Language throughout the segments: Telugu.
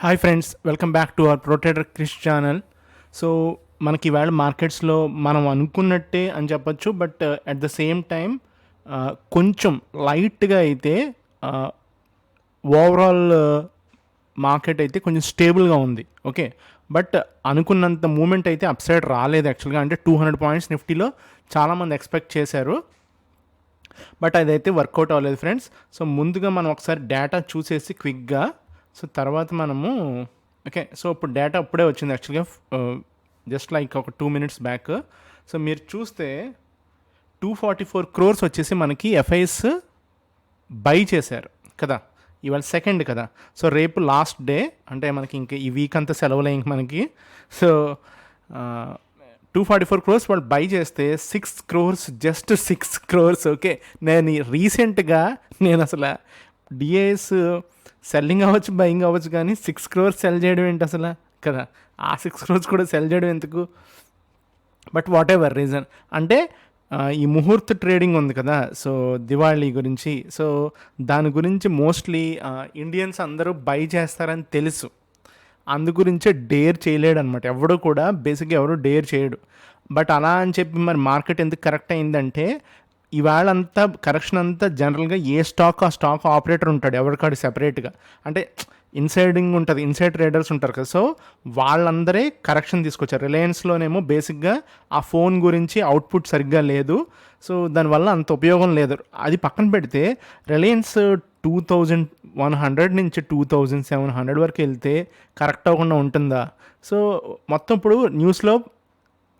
Hi friends, welcome back to our pro trader Krish channel. So మనకి ఇవాళ మార్కెట్స్లో మనం అనుకున్నట్టే అని చెప్పొచ్చు, but at the same time కొంచెం లైట్గా అయితే ఓవరాల్ మార్కెట్ అయితే కొంచెం స్టేబుల్గా ఉంది. ఓకే, బట్ అనుకున్నంత మూమెంట్ అయితే అప్ సైడ్ రాలేదు యాక్చువల్గా. అంటే 200 పాయింట్స్ నిఫ్టీలో చాలామంది ఎక్స్పెక్ట్ చేశారు, బట్ అదైతే వర్కౌట్ అవ్వలేదు ఫ్రెండ్స్. సో ముందుగా మనం ఒకసారి డేటా చూసేసి క్విక్గా, సో తర్వాత మనము ఓకే. సో ఇప్పుడు డేటా ఇప్పుడే వచ్చింది యాక్చువల్గా, జస్ట్ లైక్ ఒక 2 minutes బ్యాక్. సో మీరు చూస్తే 244 crores వచ్చేసి మనకి ఎఫ్ఐఎస్ బై చేశారు కదా. ఇవాళ సెకండ్ కదా, సో రేపు లాస్ట్ డే, అంటే మనకి ఇంక ఈ వీక్ అంతా సెలవులే ఇంక మనకి. సో 244 crores వాళ్ళు బై చేస్తే 6 crores, జస్ట్ 6 crores. ఓకే, నేను రీసెంట్గా అసలు డిఐఎస్ సెల్లింగ్ అవ్వచ్చు, బయింగ్ అవ్వచ్చు, కానీ 6 crores సెల్ చేయడం ఏంటి అసలు కదా. ఆ 6 crores కూడా సెల్ చేయడం ఎందుకు? బట్ వాట్ ఎవర్ రీజన్, అంటే ఈ ముహూర్త ట్రేడింగ్ ఉంది కదా, సో దివాళీ గురించి, సో దాని గురించి మోస్ట్లీ ఇండియన్స్ అందరూ బై చేస్తారని తెలుసు. అందు గురించే డేర్ చేయలేడు అనమాట, ఎవడు కూడా బేసిక్గా ఎవరు డేర్ చేయడు. బట్ అలా అని చెప్పి మరి మార్కెట్ ఎందుకు కరెక్ట్ అయిందంటే, ఇవాళ అంతా కరెక్షన్ అంతా జనరల్గా ఏ స్టాక్ ఆ స్టాక్ ఆపరేటర్ ఉంటాడు ఎవరికాడు సెపరేట్గా, అంటే ఇన్సైడింగ్ ఉంటుంది, ఇన్సైడ్ ట్రేడర్స్ ఉంటారు కదా. సో వాళ్ళందరే కరెక్షన్ తీసుకొచ్చారు. రిలయన్స్లోనేమో బేసిక్గా ఆ ఫోన్ గురించి అవుట్పుట్ సరిగ్గా లేదు, సో దానివల్ల అంత ఉపయోగం లేదు. అది పక్కన పెడితే రిలయన్స్ 2100 నుంచి 2700 వరకు వెళ్తే కరెక్ట్ అవ్వకుండా ఉంటుందా? సో మొత్తం ఇప్పుడు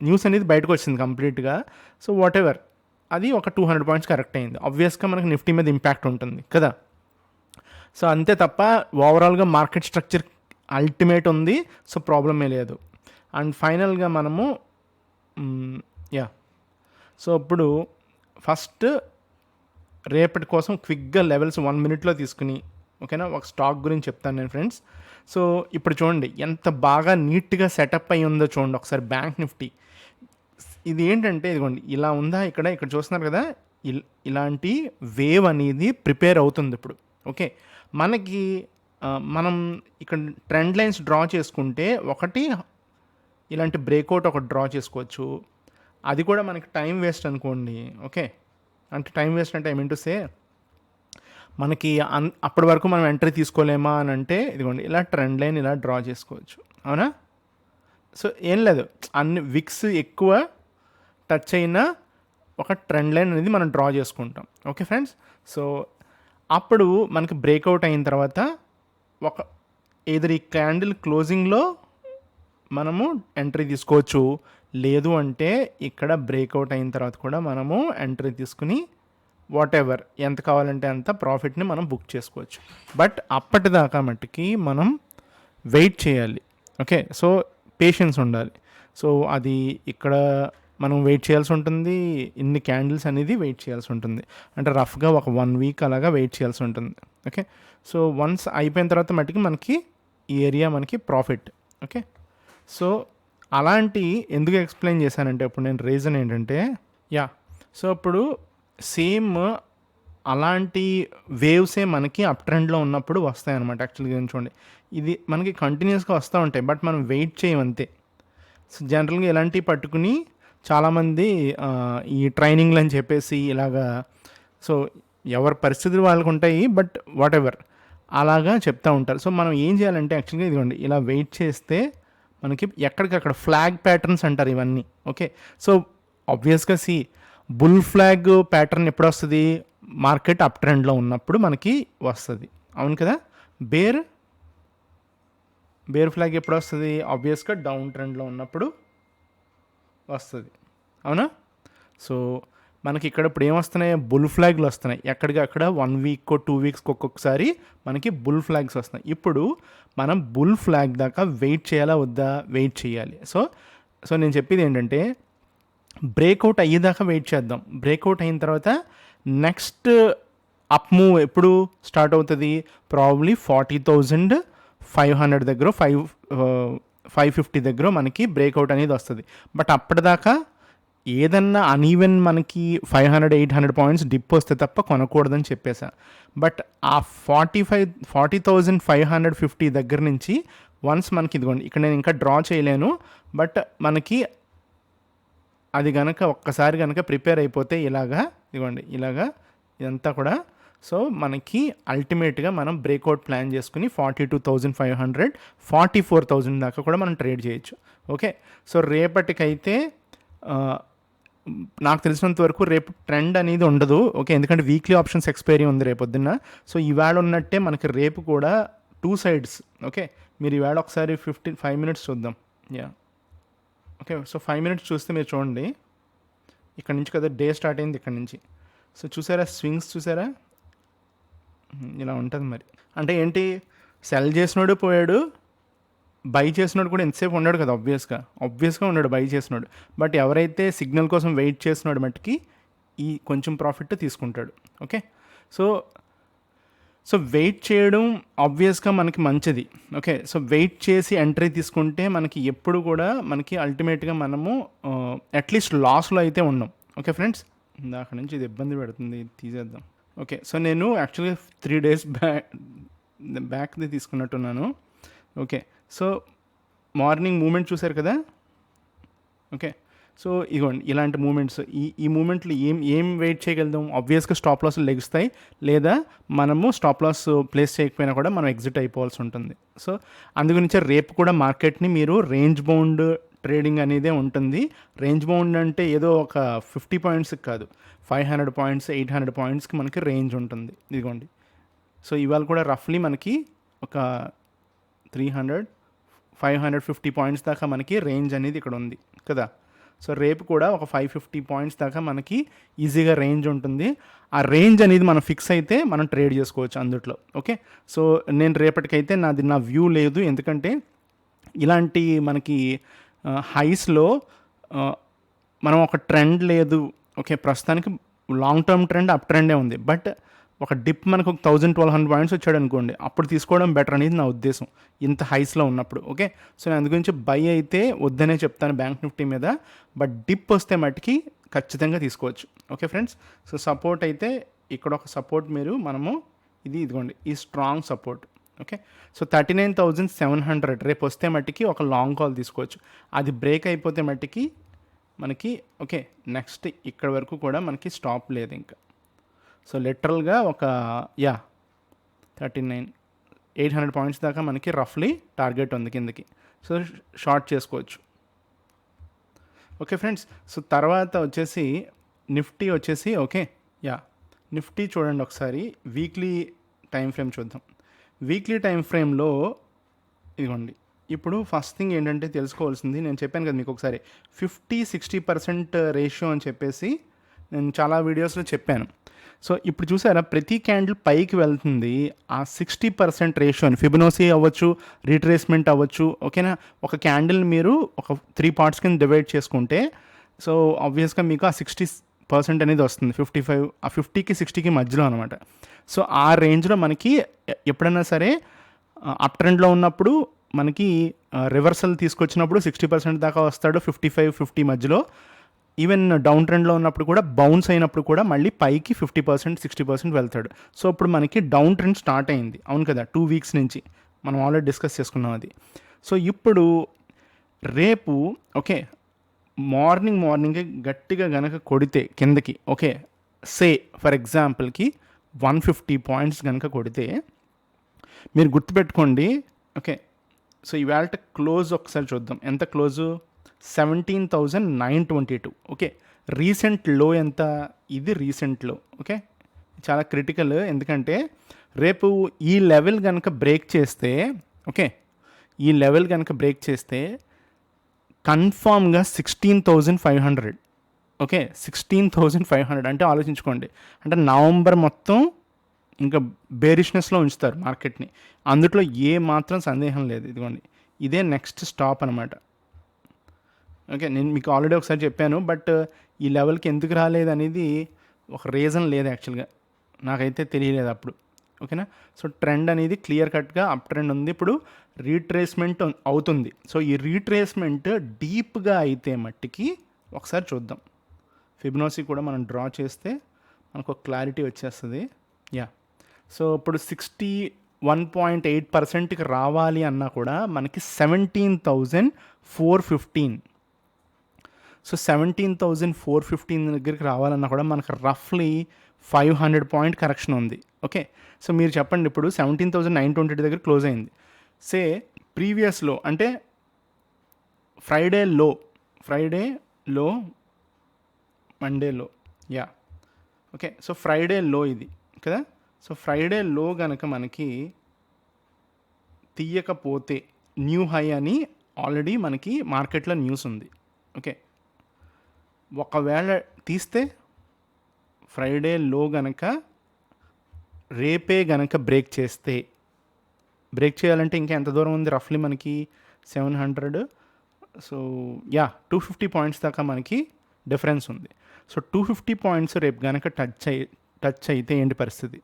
న్యూస్ అనేది బయటకు వచ్చింది కంప్లీట్గా. సో వాట్ ఎవర్, అది ఒక 200 పాయింట్స్ కరెక్ట్ అయింది. ఆబ్వియస్గా మనకి నిఫ్టీ మీద ఇంపాక్ట్ ఉంటుంది కదా. సో అంతే తప్ప ఓవరాల్గా మార్కెట్ స్ట్రక్చర్ అల్టిమేట్ ఉంది, సో ప్రాబ్లమే లేదు. అండ్ ఫైనల్గా మనము సో ఇప్పుడు ఫస్ట్ రేపటి కోసం క్విక్గా లెవెల్స్ 1 minute తీసుకుని, ఓకేనా, ఒక స్టాక్ గురించి చెప్తాను నేను ఫ్రెండ్స్. సో ఇప్పుడు చూడండి ఎంత బాగా నీట్గా సెటప్ అయ్యి ఉందో చూడండి ఒకసారి బ్యాంక్ నిఫ్టీ. ఇది ఏంటంటే ఇదిగోండి ఇలా ఉందా, ఇక్కడ చూస్తున్నారు కదా, ఇలాంటి వేవ్ అనేది ప్రిపేర్ అవుతుంది ఇప్పుడు. ఓకే, మనకి మనం ఇక్కడ ట్రెండ్ లైన్స్ డ్రా చేసుకుంటే ఒకటి ఇలాంటి బ్రేక్అవుట్ ఒకటి డ్రా చేసుకోవచ్చు. అది కూడా మనకి టైం వేస్ట్ అనుకోండి. ఓకే, అంటే టైం వేస్ట్ అంటే ఐ మీన్ టు సే, మనకి అప్పటి వరకు మనం ఎంట్రీ తీసుకోలేమా అని అంటే ఇదిగోండి ఇలా ట్రెండ్ లైన్ ఇలా డ్రా చేసుకోవచ్చు, అవునా. సో ఏం లేదు, అన్ని విక్స్ ఎక్కువ టచ్ అయిన ఒక ట్రెండ్ లైన్ అనేది మనం డ్రా చేసుకుంటాం. ఓకే ఫ్రెండ్స్, సో అప్పుడు మనకి బ్రేక్అవుట్ అయిన తర్వాత ఒక ఏదర్ ఈ క్యాండిల్ క్లోజింగ్లో మనము ఎంట్రీ తీసుకోవచ్చు, లేదు అంటే ఇక్కడ బ్రేక్అవుట్ అయిన తర్వాత కూడా మనము ఎంట్రీ తీసుకుని వాట్ ఎవర్ ఎంత కావాలంటే అంత ప్రాఫిట్ని మనం బుక్ చేసుకోవచ్చు. బట్ అప్పటిదాకా మట్టుకి మనం వెయిట్ చేయాలి. ఓకే, సో పేషెన్స్ ఉండాలి. సో అది ఇక్కడ మనం వెయిట్ చేయాల్సి ఉంటుంది, ఇన్ని క్యాండిల్స్ అనేది వెయిట్ చేయాల్సి ఉంటుంది, అంటే రఫ్గా ఒక 1 week అలాగా వెయిట్ చేయాల్సి ఉంటుంది. ఓకే, సో వన్స్ అయిపోయిన తర్వాత మట్టుకి మనకి ఈ ఏరియా మనకి ప్రాఫిట్. ఓకే, సో అలాంటి ఎందుకు ఎక్స్ప్లెయిన్ చేశానంటే ఇప్పుడు నేను రీజన్ ఏంటంటే సో ఇప్పుడు సేమ్ అలాంటి వేవ్సే మనకి అప్ ట్రెండ్లో ఉన్నప్పుడు వస్తాయన్నమాట. యాక్చువల్గా చూడండి, ఇది మనకి కంటిన్యూస్గా వస్తూ ఉంటాయి, బట్ మనం వెయిట్ చేయం అంతే. సో జనరల్గా ఇలాంటివి పట్టుకుని చాలామంది ఈ ట్రైనింగ్లు అని చెప్పేసి ఇలాగా, సో ఎవరి పరిస్థితులు వాళ్ళకు ఉంటాయి, బట్ వాట్ ఎవర్ అలాగా చెప్తూ ఉంటారు. సో మనం ఏం చేయాలంటే యాక్చువల్గా ఇదిగోండి ఇలా వెయిట్ చేస్తే మనకి ఎక్కడికక్కడ ఫ్లాగ్ ప్యాటర్న్స్ అంటారు ఇవన్నీ. ఓకే, సో ఆబ్వియస్గా బుల్ ఫ్లాగ్ ప్యాటర్న్ ఎప్పుడు వస్తుంది? మార్కెట్ అప్ ట్రెండ్లో ఉన్నప్పుడు మనకి వస్తుంది, అవును కదా. బేర్ ఫ్లాగ్ ఎప్పుడు వస్తుంది? ఆబ్వియస్గా డౌన్ ట్రెండ్లో ఉన్నప్పుడు వస్తుంది, అవునా. సో మనకి ఇక్కడ ఇప్పుడు ఏమొస్తున్నాయి? బుల్ ఫ్లాగ్లు వస్తున్నాయి ఎక్కడికక్కడ 1 week 2 weeks ఒక్కొక్కసారి మనకి బుల్ ఫ్లాగ్స్ వస్తున్నాయి. ఇప్పుడు మనం బుల్ ఫ్లాగ్ దాకా వెయిట్ చేయాలా వద్దా? వెయిట్ చేయాలి. సో నేను చెప్పేది ఏంటంటే బ్రేక్అవుట్ అయ్యేదాకా వెయిట్ చేద్దాం. బ్రేక్అవుట్ అయిన తర్వాత నెక్స్ట్ అప్ మూవ్ ఎప్పుడు స్టార్ట్ అవుతుంది? ప్రాబబ్లీ 40,500 దగ్గర 550 దగ్గర మనకి బ్రేక్అవుట్ అనేది వస్తుంది. బట్ అప్పటిదాకా ఏదన్నా అన్ఈవెన్ మనకి 500-800 పాయింట్స్ డిప్ వస్తే తప్ప కొనకూడదని చెప్పేసా. బట్ ఆ 40,550 దగ్గర నుంచి వన్స్ మనకి ఇదిగోండి ఇక్కడ నేను ఇంకా డ్రా చేయలేను, బట్ మనకి అది కనుక ఒక్కసారి కనుక ప్రిపేర్ అయిపోతే ఇలాగా ఇదిగోండి ఇలాగా ఇదంతా కూడా, సో మనకి అల్టిమేట్గా మనం బ్రేక్అవుట్ ప్లాన్ చేసుకుని 42,500 44,000 దాకా కూడా మనం ట్రేడ్ చేయొచ్చు. ఓకే, సో రేపటికైతే నాకు తెలిసినంత వరకు రేపు ట్రెండ్ అనేది ఉండదు. ఓకే, ఎందుకంటే వీక్లీ ఆప్షన్స్ ఎక్స్పైరీ ఉంది రేపొద్దున్న. సో ఈవేళ ఉన్నట్టే మనకి రేపు కూడా 2 సైడ్స్. ఓకే, మీరు ఈవేళ ఒకసారి 5 minutes చూద్దాం. యా ఓకే, సో 5 minutes చూస్తే మీరు చూడండి ఇక్కడ నుంచి కదా డే స్టార్ట్ అయింది ఇక్కడ నుంచి. సో చూసారా స్వింగ్స్ చూసారా, ఇలా ఉంటుంది. మరి అంటే ఏంటి, సెల్ చేసినోడు పోయాడు, బై చేసినోడు కూడా ఎంతసేపు ఉన్నాడు కదా, ఆబ్వియస్గా ఉన్నాడు బై చేసినాడు. బట్ ఎవరైతే సిగ్నల్ కోసం వెయిట్ చేసినాడు మట్టుకి ఈ కొంచెం ప్రాఫిట్ తీసుకుంటాడు. ఓకే, సో వెయిట్ చేయడం ఆబ్వియస్గా మనకి మంచిది. ఓకే, సో వెయిట్ చేసి ఎంట్రీ తీసుకుంటే మనకి ఎప్పుడు కూడా మనకి అల్టిమేట్గా మనము అట్లీస్ట్ లాస్లో అయితే ఉన్నాం. ఓకే ఫ్రెండ్స్, అక్కడ నుంచి ఇది ఇబ్బంది పెడుతుంది, తీసేద్దాం. ఓకే, సో నేను యాక్చువల్గా 3 days బ్యాక్ది తీసుకున్నట్టున్నాను. ఓకే, సో మార్నింగ్ మూమెంట్ చూసారు కదా. ఓకే, సో ఇగోండి ఇలాంటి మూమెంట్స్, ఈ మూమెంట్లు ఏం వెయిట్ చేయగలుగుతాం, ఆబ్వియస్గా స్టాప్ లాస్ లెగుస్తాయి, లేదా మనము స్టాప్ లాస్ ప్లేస్ చేయకపోయినా కూడా మనం ఎగ్జిట్ అయిపోవాల్సి ఉంటుంది. సో అందుగురించే రేపు కూడా మార్కెట్ని మీరు రేంజ్ బౌండ్ ట్రేడింగ్ అనేదే ఉంటుంది. రేంజ్ బౌండ్ అంటే ఏదో ఒక 50 పాయింట్స్కి కాదు, 500 పాయింట్స్ 800 పాయింట్స్కి మనకి రేంజ్ ఉంటుంది. ఇదిగోండి, సో ఇవాళ కూడా రఫ్లీ మనకి ఒక 300-550 పాయింట్స్ దాకా మనకి రేంజ్ అనేది ఇక్కడ ఉంది కదా. సో రేపు కూడా ఒక 550 పాయింట్స్ దాకా మనకి ఈజీగా రేంజ్ ఉంటుంది. ఆ రేంజ్ అనేది మనం ఫిక్స్ అయితే మనం ట్రేడ్ చేసుకోవచ్చు అందుట్లో. ఓకే, సో నేను రేపటికైతే నా వ్యూ లేదు, ఎందుకంటే ఇలాంటి మనకి హైస్లో మనం ఒక ట్రెండ్ లేదు. ఓకే, ప్రస్తుతానికి లాంగ్ టర్మ్ ట్రెండ్ అప్ ట్రెండే ఉంది, బట్ ఒక డిప్ మనకు 1,000-1,200 పాయింట్స్ వచ్చాడు అనుకోండి, అప్పుడు తీసుకోవడం బెటర్ అనేది నా ఉద్దేశం ఇంత హైస్లో ఉన్నప్పుడు. ఓకే, సో నేను అందు గురించి బై అయితే వద్దనే చెప్తాను బ్యాంక్ నిఫ్టీ మీద, బట్ డిప్ వస్తే మటుకి ఖచ్చితంగా తీసుకోవచ్చు. ఓకే ఫ్రెండ్స్, సో సపోర్ట్ అయితే ఇక్కడ ఒక సపోర్ట్ మనము ఇదిగోండి ఈ స్ట్రాంగ్ సపోర్ట్. ఓకే, సో 39,700 రేపు వస్తే మట్టికి ఒక లాంగ్ కాల్ తీసుకోవచ్చు. అది బ్రేక్ అయిపోతే మట్టికి మనకి ఓకే నెక్స్ట్ ఇక్కడ వరకు కూడా మనకి స్టాప్ లేదు ఇంకా. సో లిటరల్గా ఒక 39,800 పాయింట్స్ దాకా మనకి రఫ్లీ టార్గెట్ ఉంది కిందకి. సో షార్ట్ చేసుకోవచ్చు. ఓకే ఫ్రెండ్స్, సో తర్వాత వచ్చేసి నిఫ్టీ వచ్చేసి ఓకే నిఫ్టీ చూడండి ఒకసారి వీక్లీ టైం ఫ్రేమ్ చూద్దాం. వీక్లీ టైం ఫ్రేమ్లో ఇదిగోండి, ఇప్పుడు ఫస్ట్ థింగ్ ఏంటంటే తెలుసుకోవాల్సింది, నేను చెప్పాను కదా మీకు ఒకసారి 50-60% రేషియో అని చెప్పేసి నేను చాలా వీడియోస్లో చెప్పాను. సో ఇప్పుడు చూసారా ప్రతి క్యాండిల్ పైకి వెళ్తుంది, ఆ 60% రేషియోని ఫిబొనాచి అవ్వచ్చు, రీట్రేస్మెంట్ అవ్వచ్చు. ఓకేనా, ఒక క్యాండిల్ని మీరు ఒక 3 parts కింద డివైడ్ చేసుకుంటే సో ఆబ్వియస్గా మీకు ఆ 60% అనేది వస్తుంది. 55 ఆ 50కి 60కి మధ్యలో అనమాట. సో ఆ రేంజ్లో మనకి ఎప్పుడైనా సరే అప్ ట్రెండ్లో ఉన్నప్పుడు మనకి రివర్సల్ తీసుకొచ్చినప్పుడు 60% దాకా వస్తాడు, 55-50 మధ్యలో. ఈవెన్ డౌన్ ట్రెండ్లో ఉన్నప్పుడు కూడా బౌన్స్ అయినప్పుడు కూడా మళ్ళీ పైకి 50%-60% వెళ్తాడు. సో ఇప్పుడు మనకి డౌన్ ట్రెండ్ స్టార్ట్ అయింది, అవును కదా, 2 weeks నుంచి మనం ఆల్రెడీ డిస్కస్ చేసుకున్నాం అది. సో ఇప్పుడు రేపు ఓకే మార్నింగ్ గట్టిగా గనక కొడితే కిందకి, ఓకే సే ఫర్ ఎగ్జాంపుల్కి 150 పాయింట్స్ కనుక కొడితే మీరు గుర్తుపెట్టుకోండి. ఓకే, సో ఇవాళ క్లోజ్ ఒకసారి చూద్దాం, ఎంత క్లోజు 17,922. ఓకే, రీసెంట్ లో ఎంత, ఇది రీసెంట్ లో. ఓకే, చాలా క్రిటికల్, ఎందుకంటే రేపు ఈ లెవెల్ కనుక బ్రేక్ చేస్తే ఓకే ఈ లెవెల్ కనుక బ్రేక్ చేస్తే కన్ఫామ్గా 16,500. ఓకే, 16,500 అంటే ఆలోచించుకోండి, అంటే నవంబర్ మొత్తం ఇంకా బేరిష్నెస్లో ఉంచుతారు మార్కెట్ని, అందులో ఏ మాత్రం సందేహం లేదు. ఇదిగోండి ఇదే నెక్స్ట్ స్టాప్ అనమాట. ఓకే, నేను మీకు ఆల్రెడీ ఒకసారి చెప్పాను, బట్ ఈ లెవెల్కి ఎందుకు రాలేదు అనేది ఒక రీజన్ లేదు యాక్చువల్గా, నాకైతే తెలియలేదు అప్పుడు. ఓకేనా, సో ట్రెండ్ అనేది క్లియర్ కట్గా అప్ ట్రెండ్ ఉంది, ఇప్పుడు రీట్రేస్మెంట్ అవుతుంది. సో ఈ రీట్రేస్మెంట్ డీప్గా అయితే మట్టికి ఒకసారి చూద్దాం. ఫిబొనాచి కూడా మనం డ్రా చేస్తే మనకు ఒక క్లారిటీ వచ్చేస్తుంది. యా, సో ఇప్పుడు 61.8%కి రావాలి అన్నా కూడా మనకి 17,415. సో 17,415 దగ్గరికి రావాలన్నా కూడా మనకు రఫ్లీ 500 పాయింట్ కరెక్షన్ ఉంది. ఓకే, సో మీరు చెప్పండి, ఇప్పుడు 17,920 దగ్గర క్లోజ్ అయింది. సే ప్రీవియస్లో అంటే ఫ్రైడే లో మండే లో, యా ఓకే, సో ఫ్రైడే లో ఇది కదా. సో ఫ్రైడే లో కనుక మనకి తీయకపోతే న్యూ హై అని ఆల్రెడీ మనకి మార్కెట్లో న్యూస్ ఉంది. ఓకే, ఒకవేళ తీస్తే ఫ్రైడే లో గనక రేపే గనక బ్రేక్ చేయాలంటే ఇంకా ఎంత దూరం ఉంది, రఫ్లీ మనకి 700. సో యా 250 పాయింట్స్ దాకా మనకి డిఫరెన్స్ ఉంది. సో 250 పాయింట్స్ రేపు కనుక టచ్ అయితే ఏంటి పరిస్థితి,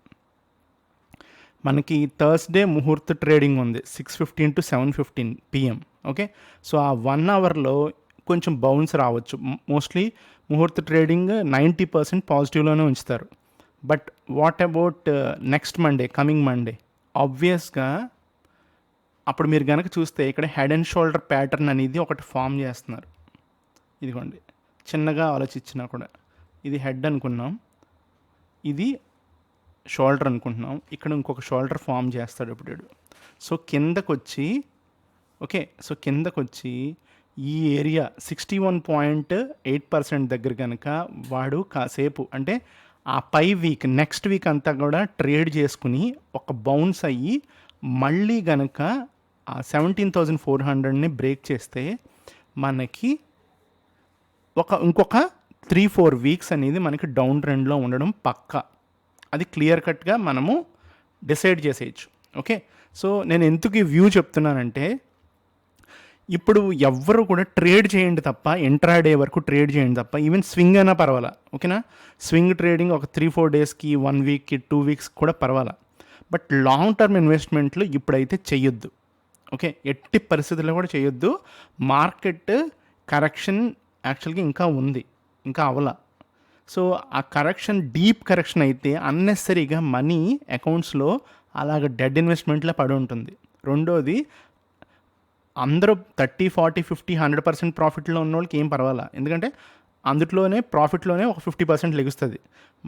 మనకి థర్స్డే ముహూర్త ట్రేడింగ్ ఉంది 6:15 to 7:15 PM. ఓకే, సో ఆ 1 అవర్లో కొంచెం బౌన్స్ రావచ్చు. మోస్ట్లీ ముహూర్త ట్రేడింగ్ 90% పాజిటివ్లోనే ఉంచుతారు. But what about next Monday, coming Monday? ఆబ్వియస్గా అప్పుడు మీరు కనుక చూస్తే ఇక్కడ హెడ్ అండ్ షోల్డర్ ప్యాటర్న్ అనేది ఒకటి ఫామ్ చేస్తున్నారు. ఇదిగోండి, చిన్నగా ఆలోచించినా కూడా ఇది హెడ్ అనుకున్నాం, ఇది షోల్డర్ అనుకుంటున్నాం, ఇక్కడ ఇంకొక షోల్డర్ ఫామ్ చేస్తాడు ఇప్పుడు. సో కిందకొచ్చి ఈ ఏరియా 61.8% దగ్గర కనుక వాడు కాసేపు అంటే ఆ పై వీక్ నెక్స్ట్ వీక్ అంతా కూడా ట్రేడ్ చేసుకుని ఒక బౌన్స్ అయ్యి మళ్ళీ గనక ఆ 17,400ని బ్రేక్ చేస్తే మనకి ఇంకొక 3-4 వీక్స్ అనేది మనకి డౌన్ ట్రెండ్లో ఉండడం పక్కా. అది క్లియర్ కట్గా మనము డిసైడ్ చేసేయచ్చు. ఓకే, సో నేను ఎందుకు ఈ వ్యూ చెప్తున్నానంటే, ఇప్పుడు ఎవ్వరు కూడా ట్రేడ్ చేయండి తప్ప, ఇంట్రాడే వరకు ట్రేడ్ చేయండి తప్ప, ఈవెన్ స్వింగ్ అయినా పర్వాలా. ఓకేనా, స్వింగ్ ట్రేడింగ్ ఒక 3-4 డేస్కి, 1 వీక్కి, 2 వీక్స్ కూడా పర్వాలా. బట్ లాంగ్ టర్మ్ ఇన్వెస్ట్మెంట్లు ఇప్పుడైతే చెయ్యొద్దు. ఓకే, ఎట్టి పరిస్థితుల్లో కూడా చేయొద్దు. మార్కెట్ కరెక్షన్ యాక్చువల్గా ఇంకా ఉంది, ఇంకా అవలా. సో ఆ కరెక్షన్ డీప్ కరెక్షన్ అయితే అన్నెసరీగా మనీ అకౌంట్స్లో అలాగ డెడ్ ఇన్వెస్ట్మెంట్లో పడి ఉంటుంది. రెండోది, అందరూ 30, 40, 50, 100% ప్రాఫిట్లో ఉన్న వాళ్ళకి ఏం పర్వాలా, ఎందుకంటే ప్రాఫిట్లోనే ఒక 50% లెగుస్తుంది.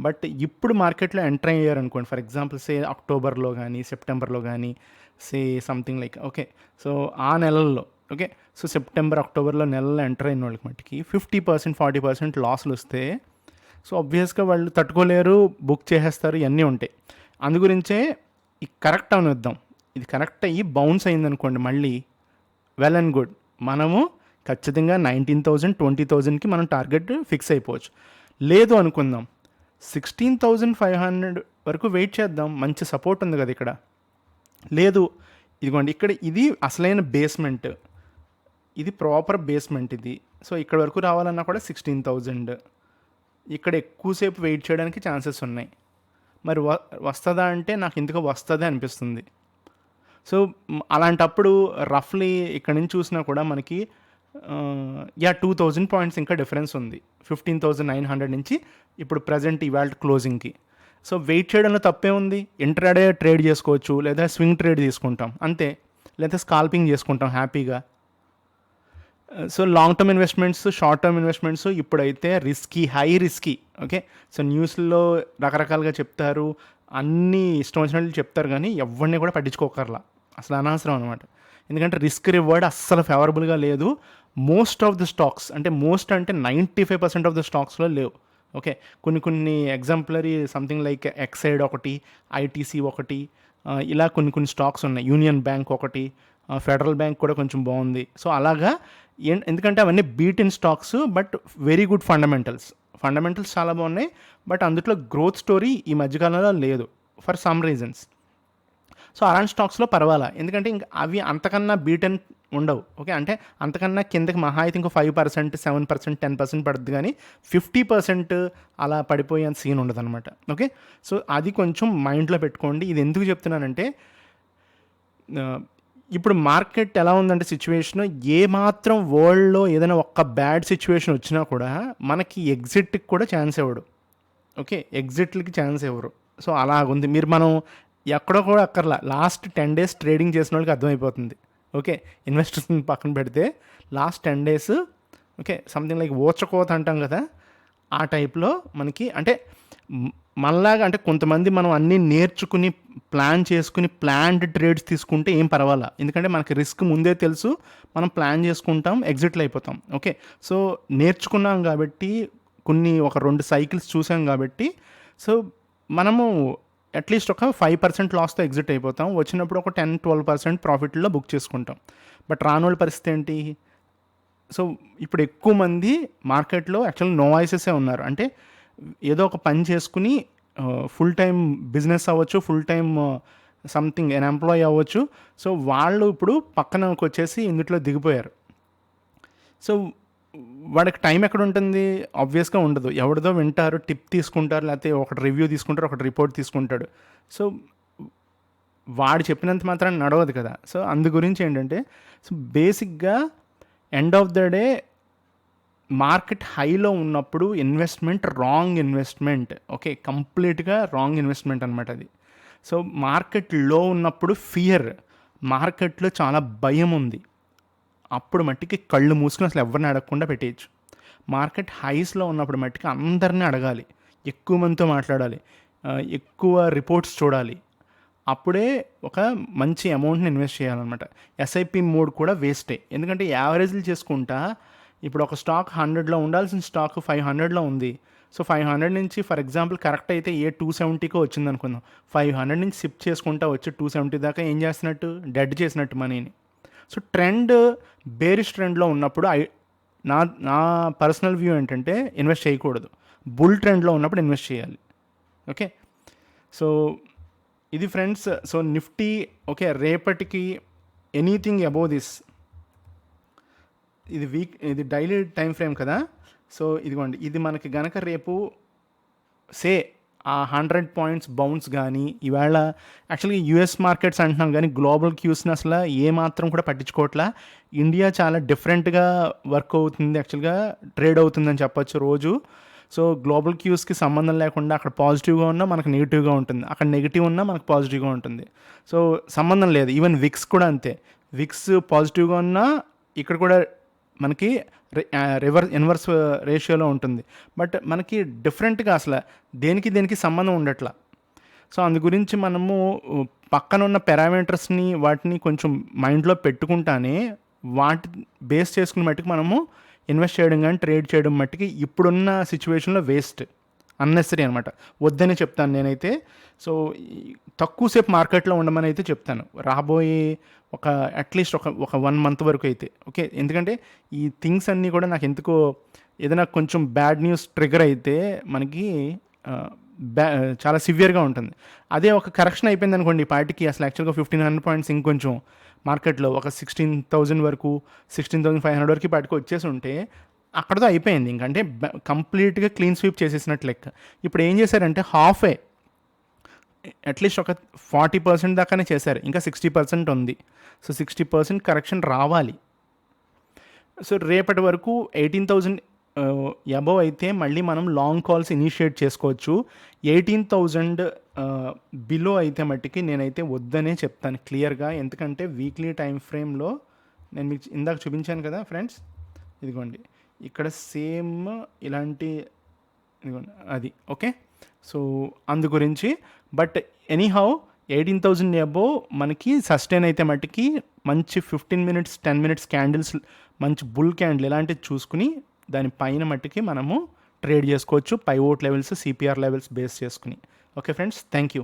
బట్ ఇప్పుడు మార్కెట్లో ఎంటర్ అయ్యారనుకోండి, ఫర్ ఎగ్జాంపుల్ సే అక్టోబర్లో కానీ సెప్టెంబర్లో కానీ say something like, okay, so ఆ నెలల్లో, ఓకే, సో సెప్టెంబర్ అక్టోబర్లో నెలల్లో ఎంటర్ అయిన వాళ్ళకి మట్టికి 50%, 40% లాస్లు వస్తే సో ఆబ్వియస్గా వాళ్ళు తట్టుకోలేరు, బుక్ చేసేస్తారు, ఇవన్నీ ఉంటాయి. అందుగురించే ఈ కరెక్ట్ అవనిద్దాం. ఇది కరెక్ట్ అయ్యి బౌన్స్ అయిందనుకోండి మళ్ళీ, వెల్ అండ్ గుడ్, మనము ఖచ్చితంగా 19,000, 20,000కి మనం టార్గెట్ ఫిక్స్ అయిపోవచ్చు. లేదు అనుకుందాం 16,500 వరకు వెయిట్ చేద్దాం, మంచి సపోర్ట్ ఉంది కదా ఇక్కడ. లేదు, ఇదిగోండి ఇక్కడ ఇది అసలైన బేస్మెంట్, ఇది ప్రాపర్ బేస్మెంట్ ఇది. సో ఇక్కడ వరకు రావాలన్నా కూడా 16,000, ఇక్కడ ఎక్కువసేపు వెయిట్ చేయడానికి ఛాన్సెస్ ఉన్నాయి. మరి వస్తుందా అంటే నాకు ఎందుకో వస్తుంది అనిపిస్తుంది. సో అలాంటప్పుడు రఫ్లీ ఇక్కడ నుంచి చూసినా కూడా మనకి 2,000 పాయింట్స్ ఇంకా డిఫరెన్స్ ఉంది 15,900 నుంచి ఇప్పుడు ప్రజెంట్ ఇవాళ క్లోజింగ్కి. సో వెయిట్ చేయడంలో తప్పే ఉంది. ఇంట్రాడే ట్రేడ్ చేసుకోవచ్చు, లేదా స్వింగ్ ట్రేడ్ తీసుకుంటాం అంతే, లేదా స్కాల్పింగ్ చేసుకుంటాం హ్యాపీగా. So long term investments, short term investments ఇప్పుడైతే హై రిస్కీ. ఓకే, సో న్యూస్లో రకరకాలుగా చెప్తారు, అన్నీ ఇష్టం వచ్చినట్లు చెప్తారు, కానీ ఎవరిని కూడా పట్టించుకోకర్లా, అసలు అనవసరం అనమాట. ఎందుకంటే రిస్క్ రివార్డ్ అస్సలు ఫేవరబుల్గా లేదు. మోస్ట్ ఆఫ్ ద స్టాక్స్ అంటే 95% ఆఫ్ ద స్టాక్స్లో లేవు. ఓకే, కొన్ని ఎగ్జాంపులరీ సంథింగ్ లైక్ ఎక్సైడ్ ఒకటి, ఐటీసీ ఒకటి, ఇలా కొన్ని స్టాక్స్ ఉన్నాయి. యూనియన్ బ్యాంక్ ఒకటి, ఫెడరల్ బ్యాంక్ కూడా కొంచెం బాగుంది. సో అలాగా ఎందుకంటే అవన్నీ beat in stocks, but very good fundamentals చాలా బాగున్నాయి. బట్ అందులో గ్రోత్ స్టోరీ ఈ మధ్యకాలంలో లేదు ఫర్ సమ్ రీజన్స్. సో అలాంటి స్టాక్స్లో పర్వాలా, ఎందుకంటే ఇంకా అవి అంతకన్నా బీటెన్ ఉండవు. ఓకే, అంటే అంతకన్నా కిందకి మహా అయితే ఇంకో 5%, 7%, 10% పడుతుంది, కానీ 50% అలా పడిపోయే సీన్ ఉండదు అనమాట. ఓకే, సో అది కొంచెం మైండ్లో పెట్టుకోండి. ఇది ఎందుకు చెప్తున్నానంటే ఇప్పుడు మార్కెట్ ఎలా ఉందంటే సిచ్యువేషన్, ఏ మాత్రం వరల్డ్‌లో ఏదైనా ఒక్క బ్యాడ్ సిచ్యువేషన్ వచ్చినా కూడా మనకి ఎగ్జిట్‌కి కూడా ఛాన్స్ ఇవ్వడు. ఓకే. ఎగ్జిట్‌లకి ఛాన్స్ ఇవ్వరు. సో, అలాగుంది. మనం ఎక్కడో కూడా అక్కర్లా. లాస్ట్ 10 డేస్ ట్రేడింగ్ చేసినోళ్ళకి అర్థమైపోతుంది. ఓకే. ఇన్వెస్టర్స్‌ని పక్కన పెడితే last 10 days okay. Something like ఊచకోత అంటాం కదా! ఆ టైప్‌లో మనకి అంటే మనలాగా అంటే కొంతమంది మనం అన్నీ నేర్చుకుని, ప్లాన్ చేసుకుని, ప్లాన్డ్ ట్రేడ్స్ తీసుకుంటే ఏం పర్వాలా. ఎందుకంటే మనకి రిస్క్ ముందే తెలుసు. మనం ప్లాన్ చేసుకుంటాం, ఎగ్జిట్‌లు అయిపోతాం. ఓకే. సో, నేర్చుకున్నాం కాబట్టి ఒక 2 సైకిల్స్ చూసాం కాబట్టి సో, మనము అట్లీస్ట్ ఒక 5% లాస్‌తో ఎగ్జిట్ అయిపోతాం. వచ్చినప్పుడు ఒక 10-12% ప్రాఫిట్‌లో బుక్ చేసుకుంటాం. బట్ రానోళ్ళ పరిస్థితి ఏంటి? సో, ఇప్పుడు ఎక్కువ మంది మార్కెట్‌లో యాక్చువల్‌గా నోవాయిసెసే ఉన్నారు. అంటే ఏదో ఒక పని చేసుకుని ఫుల్ టైమ్ బిజినెస్ అవ్వచ్చు, ఫుల్ టైమ్ సంథింగ్ ఎన్ ఎంప్లాయీ అవ్వచ్చు. సో, వాళ్ళు ఇప్పుడు పక్కనకొచ్చేసి ఇందుట్లో దిగిపోయారు. సో, వాడికి టైం ఎక్కడుంటుంది? ఆబ్వియస్‌గా ఉండదు. ఎవడిదో వింటారు, టిప్ తీసుకుంటారు, లేకపోతే ఒకటి రివ్యూ తీసుకుంటారు, ఒకటి రిపోర్ట్ తీసుకుంటాడు. సో, వాడు చెప్పినంత మాత్రాన నడవదు కదా! సో, అందు గురించి ఏంటంటే, సో, బేసిక్‌గా end of the day market హైలో ఉన్నప్పుడు ఇన్వెస్ట్మెంట్ రాంగ్ ఇన్వెస్ట్మెంట్. ఓకే. కంప్లీట్‌గా రాంగ్ ఇన్వెస్ట్మెంట్ అనమాట అది. సో, మార్కెట్ లో ఉన్నప్పుడు ఫియర్. మార్కెట్‌లో చాలా భయం ఉంది. అప్పుడు మట్టికి కళ్ళు మూసుకొని అసలు ఎవరిని అడగకుండా పెట్టేయచ్చు. మార్కెట్ హైస్‌లో ఉన్నప్పుడు మట్టికి అందరిని అడగాలి. ఎక్కువ మందితో మాట్లాడాలి. ఎక్కువ రిపోర్ట్స్ చూడాలి. అప్పుడే ఒక మంచి అమౌంట్‌ని ఇన్వెస్ట్ చేయాలన్నమాట. ఎస్ఐపి మోడ్ కూడా వేస్టే. ఎందుకంటే యావరేజ్‌లు చేసుకుంటా ఇప్పుడు ఒక స్టాక్ 100లో ఉండాల్సిన స్టాక్ 500లో ఉంది. సో, 500 నుంచి ఫర్ ఎగ్జాంపుల్ కరెక్ట్ అయితే ఏ 270కో వచ్చిందనుకుందాం. 500 నుంచి సిప్ చేసుకుంటా వచ్చి 270 దాకా ఏం చేస్తున్నట్టు? డెడ్ చేసినట్టు మనీని. సో, బేరిష్ ట్రెండ్‌లో ఉన్నప్పుడు నా నా పర్సనల్ వ్యూ ఏంటంటే ఇన్వెస్ట్ చేయకూడదు. బుల్ ట్రెండ్‌లో ఉన్నప్పుడు ఇన్వెస్ట్ చేయాలి. ఓకే. సో, ఇది ఫ్రెండ్స్. So, Nifty okay. రేపటికి ఎనీథింగ్ అబోవ్ దిస్ ఇది డైలీ టైం ఫ్రేమ్ కదా! సో, ఇదిగోండి. ఇది మనకి గనక రేపు ఆ 100 పాయింట్స్ బౌన్స్ గానీ, ఈవేళ యాక్చువల్‌గా యూఎస్ మార్కెట్స్ అంటున్నాం గానీ, గ్లోబల్ క్యూస్‌ని అసల ఏమాత్రం కూడా పట్టించుకోవట్లా. ఇండియా చాలా డిఫరెంట్‌గా వర్క్ అవుతుంది. యాక్చువల్‌గా ట్రేడ్ అవుతుందని చెప్పొచ్చు రోజు. సో, గ్లోబల్ క్యూస్‌కి సంబంధం లేకుండా అక్కడ పాజిటివ్‌గా ఉన్నా మనకు నెగెటివ్‌గా ఉంటుంది. అక్కడ నెగెటివ్ ఉన్నా మనకు పాజిటివ్‌గా ఉంటుంది. సో, సంబంధం లేదు. ఈవెన్ విక్స్ కూడా అంతే. విక్స్ పాజిటివ్‌గా ఉన్నా ఇక్కడ కూడా మనకి ఇన్వర్స్ రేషియోలో ఉంటుంది. బట్ మనకి డిఫరెంట్‌గా అసలు దేనికి సంబంధం ఉండట్లా. సో, అందు గురించి మనము పక్కన ఉన్న పారామీటర్స్‌ని వాటిని కొంచెం మైండ్‌లో పెట్టుకుంటానే వాటి బేస్ చేసుకుని మట్టుకు మనము ఇన్వెస్ట్ చేయడం గానీ, ట్రేడ్ చేయడం మట్టుకి ఇప్పుడున్న సిచ్యువేషన్‌లో వేస్ట్. అన్నెసరీ అనమాట. వద్దనే చెప్తాను నేనైతే. సో, తక్కువ సేపు మార్కెట్‌లో ఉండమని అయితే చెప్తాను. రాబోయే అట్లీస్ట్ ఒక 1 మంత్ వరకు అయితే. ఓకే. ఎందుకంటే ఈ థింగ్స్ అన్నీ కూడా నాకు ఎందుకో ఏదైనా కొంచెం బ్యాడ్ న్యూస్ ట్రిగ్గర్ అయితే మనకి ఆహ్, చాలా సివియర్‌గా ఉంటుంది. అదే ఒక కరెక్షన్ అయిపోయిందనుకోండి ఈ పాటికి అసలు యాక్చువల్‌గా 1500 పాయింట్స్ ఇంకొంచెం మార్కెట్‌లో ఒక 16,000 వరకు, 16,500 వరకు ఈ పాటికి వచ్చేసి ఉంటే అక్కడితో అయిపోయింది. ఇంకంటే కంప్లీట్‌గా క్లీన్ స్వీప్ చేసేసినట్టు లెక్క. ఇప్పుడు ఏం చేశారంటే హాఫే అట్లీస్ట్ ఒక 40% దాకానే చేశారు. ఇంకా 60% ఉంది. సో, 60% కరెక్షన్ రావాలి. సో, రేపటి వరకు 18,000 అబోవ్ అయితే మళ్ళీ మనం లాంగ్ కాల్స్ ఇనిషియేట్ చేసుకోవచ్చు. 18,000 బిలో అయితే మట్టికి నేనైతే వద్దనే చెప్తాను క్లియర్‌గా. ఎందుకంటే వీక్లీ టైమ్ ఫ్రేమ్‌లో నేను మీకు ఇందాక చూపించాను కదా ఫ్రెండ్స్. ఇదిగోండి. ఇక్కడ సేమ్ ఇలాంటి ఇదిగోండి అది. ఓకే. సో, అందు గురించి బట్ ఎనీహౌ 18,000 అబోవ్ మనకి సస్టైన్ అయితే మట్టికి మంచి 15 మినిట్స్, 10 మినిట్స్ క్యాండిల్స్ మంచి బుల్ క్యాండిల్ ఇలాంటివి చూసుకుని దాని పైన మట్టికి మనము ట్రేడ్ చేసుకోవచ్చు. Pivot levels, CPR levels base చేసుకుని. Okay friends. Thank you.